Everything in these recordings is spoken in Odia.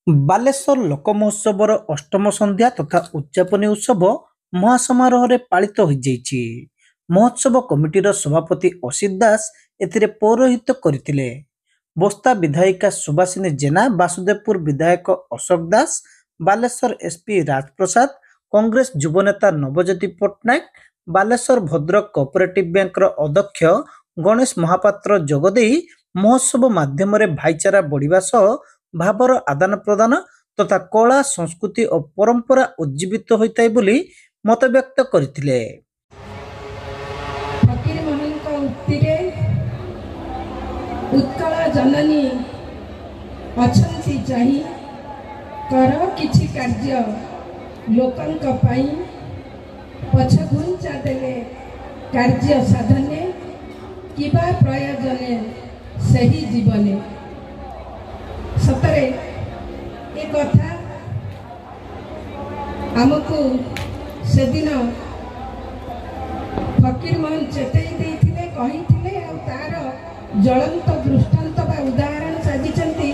ବାଲେଶ୍ୱର ଲୋକମହୋତ୍ସବର ଅଷ୍ଟମ ସନ୍ଧ୍ୟା ତଥା ଉଦ୍ଯାପନୀ ଉତ୍ସବ ମହାସମାରୋହରେ ପାଳିତ ହୋଇଯାଇଛି। ମହୋତ୍ସବ କମିଟିର ସଭାପତି ଅସିତ ଦାସ ଏଥିରେ ପୌରୋହିତ୍ୟ କରିଥିଲେ। ବସ୍ତା ବିଧାୟିକା ସୁବାସିନୀ ଜେନା, ବାସୁଦେବପୁର ବିଧାୟକ ଅଶୋକ ଦାସ, ବାଲେଶ୍ୱର ଏସପି ରାଜପ୍ରସାଦ, କଂଗ୍ରେସ ଯୁବନେତା ନବଜ୍ୟୋତି ପଟ୍ଟନାୟକ, ବାଲେଶ୍ୱର ଭଦ୍ରକ କୋଅପରେଟିଭ ବ୍ୟାଙ୍କର ଅଧ୍ୟକ୍ଷ ଗଣେଶ ମହାପାତ୍ର ଯୋଗଦେଇ ମହୋତ୍ସବ ମାଧ୍ୟମରେ ଭାଇଚାରା ବଢ଼ିବା ସହ ଭାବର ଆଦାନ ପ୍ରଦାନ ତଥା କଳା ସଂସ୍କୃତି ଓ ପରମ୍ପରା ଉଜ୍ଜୀବିତ ହୋଇଥାଏ ବୋଲି ମତବ୍ୟକ୍ତ କରିଥିଲେ। ଫକୀର ମୋହନଙ୍କ ଉକ୍ତିରେ ଉତ୍କଳ ଜନନୀ ଅଛନ୍ତି ଚାହିଁ, କର କିଛି କାର୍ଯ୍ୟ ଲୋକଙ୍କ ପାଇଁ, ପଛ ଘୁଞ୍ଚା ଦେଲେ କାର୍ଯ୍ୟ ସାଧନେ, କିବା ପ୍ରয়োଜନେ ସେହି ଜୀବନେ। ସତରେ ଏ କଥା ଆମକୁ ସେଦିନ ଫକୀର ମୋହନ ଚେତେଇ ଦେଇଥିଲେ, କହିଥିଲେ। ଆଉ ତାର ଜ୍ୱଳନ୍ତ ଦୃଷ୍ଟାନ୍ତ ବା ଉଦାହରଣ ସାଜିଛନ୍ତି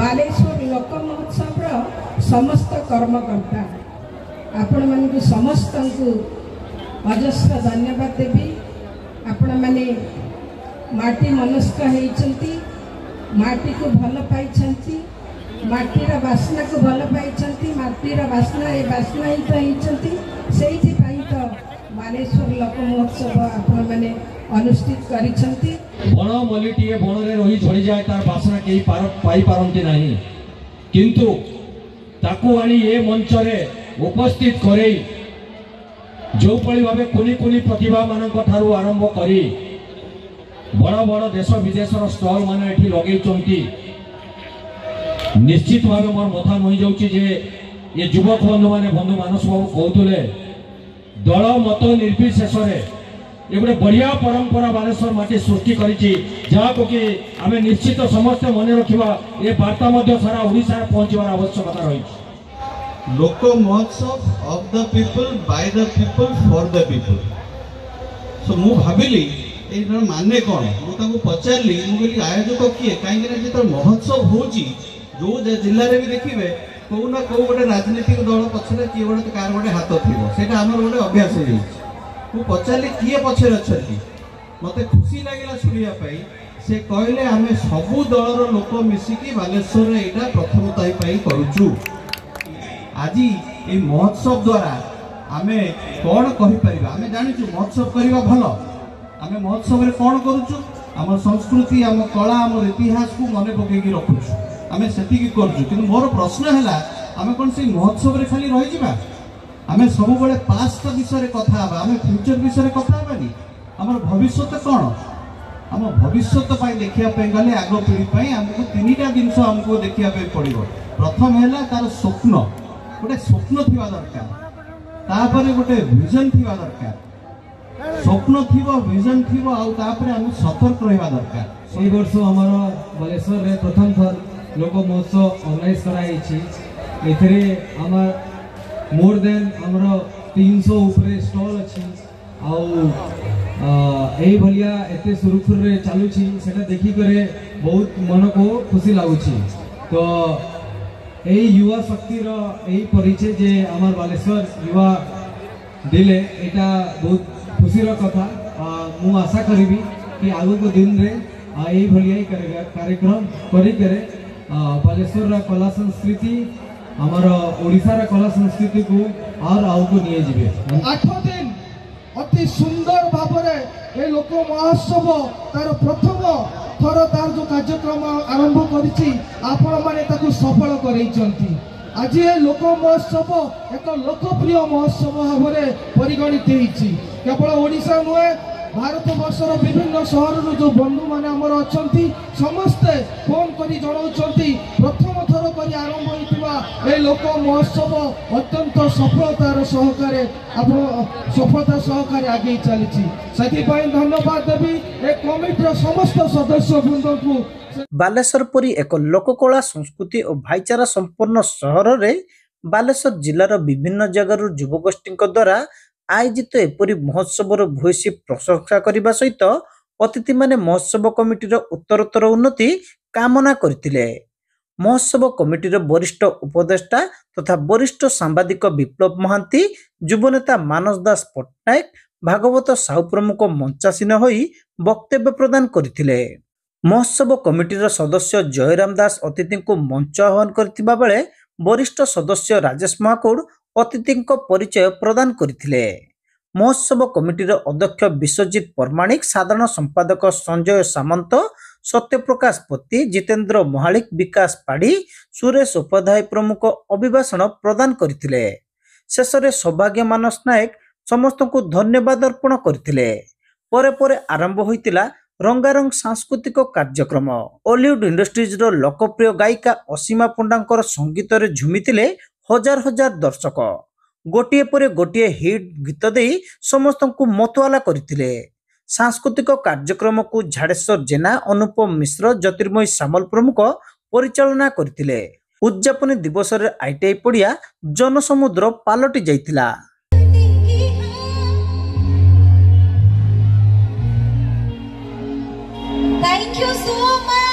ବାଲେଶ୍ୱର ଲୋକ ମହୋତ୍ସବର ସମସ୍ତ କର୍ମକର୍ତ୍ତା। ଆପଣମାନଙ୍କୁ ସମସ୍ତଙ୍କୁ ଅଜସ୍ର ଧନ୍ୟବାଦ ଦେବି। ଆପଣମାନେ ମାଟି ମନସ୍କ ହେଇଛନ୍ତି, ମାଟିକୁ ଭଲ ପାଇଛନ୍ତି, ମାଟିର ବାସ୍ନାକୁ ଭଲ ପାଇଛନ୍ତି। ମାଟିର ବାସ୍ନା ଏ ବାସ୍ନା ହିଁ ତ ହେଇଛନ୍ତି। ସେଇଥିପାଇଁ ତ ବାଲେଶ୍ୱର ଲୋକ ମହୋତ୍ସବ ଆପଣମାନେ ଅନୁଷ୍ଠିତ କରିଛନ୍ତି। ବଣ ମଲ୍ଲିଟିଏ ବଣରେ ରହି ଝଡ଼ିଯାଏ, ତାର ବାସ୍ନା କେହି ପାଇପାରନ୍ତି ନାହିଁ, କିନ୍ତୁ ତାକୁ ଆଣି ଏ ମଞ୍ଚରେ ଉପସ୍ଥିତ କରେଇ ଯେଉଁଭଳି ଭାବେ କୁନି କୁନି ପ୍ରତିଭାମାନଙ୍କ ଠାରୁ ଆରମ୍ଭ କରି ବଡ଼ ବଡ଼ ଦେଶ ବିଦେଶର ଷ୍ଟଲ୍ ମାନେ ଏଠି ଲଗେଇଛନ୍ତି। ନିଶ୍ଚିତ ଭାବେ ମୋର ମଥା ନଇଁ ଯାଉଛି ଯେ ଏ ଯୁବକ ବନ୍ଧୁମାନେ ବନ୍ଧୁ ମାନସ ବାବୁ କହୁଥିଲେ, ଦଳ ମତ ନିର୍ବିଶେଷରେ ଏ ଗୋଟେ ବଢ଼ିଆ ପରମ୍ପରା ବାଲେଶ୍ୱର ମାଟି ସୃଷ୍ଟି କରିଛି, ଯାହାକୁ କି ଆମେ ନିଶ୍ଚିତ ସମସ୍ତେ ମନେ ରଖିବା। ଏ ବାର୍ତ୍ତା ମଧ୍ୟ ସାରା ଓଡ଼ିଶାରେ ପହଞ୍ଚିବାର ଆବଶ୍ୟକତା ରହିଛି। ଲୋକ ମହୋତ୍ସବ of the people, by the people, for the people. So ମୁଁ ଭାବିଲି ଏଇଟାର ମାନେ କ'ଣ। ମୁଁ ତାଙ୍କୁ ପଚାରିଲି, ମୁଁ କହିଲି ଆୟୋଜକ କିଏ? କାହିଁକିନା ଯେତେବେଳେ ମହୋତ୍ସବ ହେଉଛି ଯେଉଁ ଜିଲ୍ଲାରେ ବି ଦେଖିବେ କେଉଁ ନା କେଉଁ ଗୋଟେ ରାଜନୈତିକ ଦଳ ପଛରେ କିଏ ଗୋଟେ କାହାର ଗୋଟେ ହାତ ଥିବ। ସେଇଟା ଆମର ଗୋଟେ ଅଭ୍ୟାସ ହେଇଯାଇଛି। ମୁଁ ପଚାରିଲି କିଏ ପଛରେ ଅଛନ୍ତି। ମୋତେ ଖୁସି ଲାଗିଲା ଶୁଣିବା ପାଇଁ। ସେ କହିଲେ ଆମେ ସବୁ ଦଳର ଲୋକ ମିଶିକି ବାଲେଶ୍ୱରରେ ଏଇଟା ପ୍ରଥମତଃ ପାଇଁ କରୁଛୁ। ଆଜି এই ମହୋତ୍ସବ ଦ୍ୱାରା ଆମେ କ'ଣ କହିପାରିବା? ଆମେ ଜାଣିଛୁ ମହୋତ୍ସବ କରିବା ଭଲ। ଆମେ ମହୋତ୍ସବରେ କ'ଣ କରୁଛୁ? ଆମ ସଂସ୍କୃତି, ଆମ କଳା, ଆମର ଇତିହାସକୁ ମନେ ପକେଇକି ରଖୁଛୁ। ଆମେ ସେତିକି କରୁଛୁ। କିନ୍ତୁ ମୋର ପ୍ରଶ୍ନ ହେଲା, ଆମେ କ'ଣ ସେଇ ମହୋତ୍ସବରେ ଖାଲି ରହିଯିବା? ଆମେ ସବୁବେଳେ ପାଷ୍ଟ ବିଷୟରେ କଥା ହେବା, ଆମେ ଫ୍ୟୁଚର ବିଷୟରେ କଥା ହେବାନି। ଆମର ଭବିଷ୍ୟତ କ'ଣ? ଆମ ଭବିଷ୍ୟତ ପାଇଁ ଦେଖିବା ପାଇଁ ଗଲେ ଆଗ ପିଢ଼ି ପାଇଁ ଆମକୁ ତିନିଟା ଜିନିଷ ଆମକୁ ଦେଖିବା ପାଇଁ ପଡ଼ିବ। ପ୍ରଥମ ହେଲା ତାର ସ୍ୱପ୍ନ, ଗୋଟେ ସ୍ୱପ୍ନ ଥିବା ଦରକାର। ତାପରେ ଗୋଟେ ଭିଜନ ଥିବା ଦରକାର। ସ୍ୱପ୍ନ ଥିବ, ଭିଜନ ଥିବ, ଆଉ ତାପରେ ଆମେ ସତର୍କ ରହିବା ଦରକାର। এই বর্ষ আমার বালেশ্বরে প্রথম থর লোক মহোৎসব অর্গানাইজ করা হয়েছে। এতে আমার মোর দেন আমার 300 উপরে স্টল আছে। এইভাবে এত সুরক্ষুরে চালুছি, সেটা দেখি করে বহুত মনকু খুশি লাগুছি। তো এই युवा শক্তির এই পরিচয় যে আমার বালেশ্বর युवा দিলে, এটা বহুত খুশির কথা। মু আশা করিবি कि आगक दिन रे यही भाई कार्यक्रम कर बालेश्वर कला संस्कृति, आमर ओडिशार कला संस्कृति को और आगको नहीं जीवे। 8 दिन अति सुंदर भाव ए लोक महोत्सव तार प्रथम थर तार जो कार्यक्रम आरंभ करिछि, आपण माने ताकु सफल करैछंती। आज ए लोक महोत्सव एक लोकप्रिय महोत्सव भाव परिगणित होइछि। केवल ओडिशा नुहे, भारत वर्षर विभिन्न सहर जो बंधु माने आमर अछंती समस्ते फोन करी जणाउछंती प्रथम थर करी आरंभ होइतिबा ए लोक महोत्सव अत्यंत सफलतार सहकारे सफलता सहकारे आगे चलीछि। सेति पई धन्यवाद देबी ए कमिटीर समस्त सदस्य वृंद को। बालेश्वर परी एक लोककला संस्कृति और भाईचारा संपन्न सहर रे बालेश्वर जिलार विभिन्न जगार युवगोष्ठी द्वारा आयोजित एपरी महोत्सवर भूयसी प्रशंसा करने सहित अतिथि माने महोत्सव कमिटीर उत्तरोत्तर उन्नति कामना करथिले। महोत्सव कमिटीर वरिष्ठ उपदेष्टा तथा वरिष्ठ सांबादिक विप्लव महांती, युवनेता मानस दास पट्टनायक, भागवत साहू प्रमुख मंचासीन होई वक्तव्य प्रदान करथिले। महोत्सव कमिटीर सदस्य जयराम दास अतिथि को मंच आह्वान करथिबा बेले वरिष्ठ सदस्य राजेश महाकुड़ अतिथि परिचय प्रदान करथिले। महोत्सव कमिटीर अध्यक्ष विश्वजित परमाणिक, साधारण संपादक संजय सामंत, सत्यप्रकाश पति, जितेंद्र महालिक, विकास पाढ़ी, सुरेश उपाध्याय प्रमुख अभिभाषण प्रदान करथिले। शेषरे सौभाग्य मानस नायक समस्त को धन्यवाद अर्पण करथिले। परे परे आरंभ होइतिला रंगारंग सांस्कृतिक कार्यक्रम। हॉलीवुड इंडस्ट्रीज रो लोकप्रिय गायिका असीमा पंडांकर संगीत रे झुमितिले हजार हजार दर्शक। गोटिए परे गोटिए हिट गीत देई समस्त को मतवाला करथिले। सांस्कृतिक कार्यक्रम को झाड़ेश्वर जेना, अनुपम मिश्र, ज्योतिर्मयी सामल प्रमुख परिचालना करथिले। उद्यापन दिवस रे आईटीआई पड़िया जनसमुद्र पालटि जाइतिला। Thank you so much.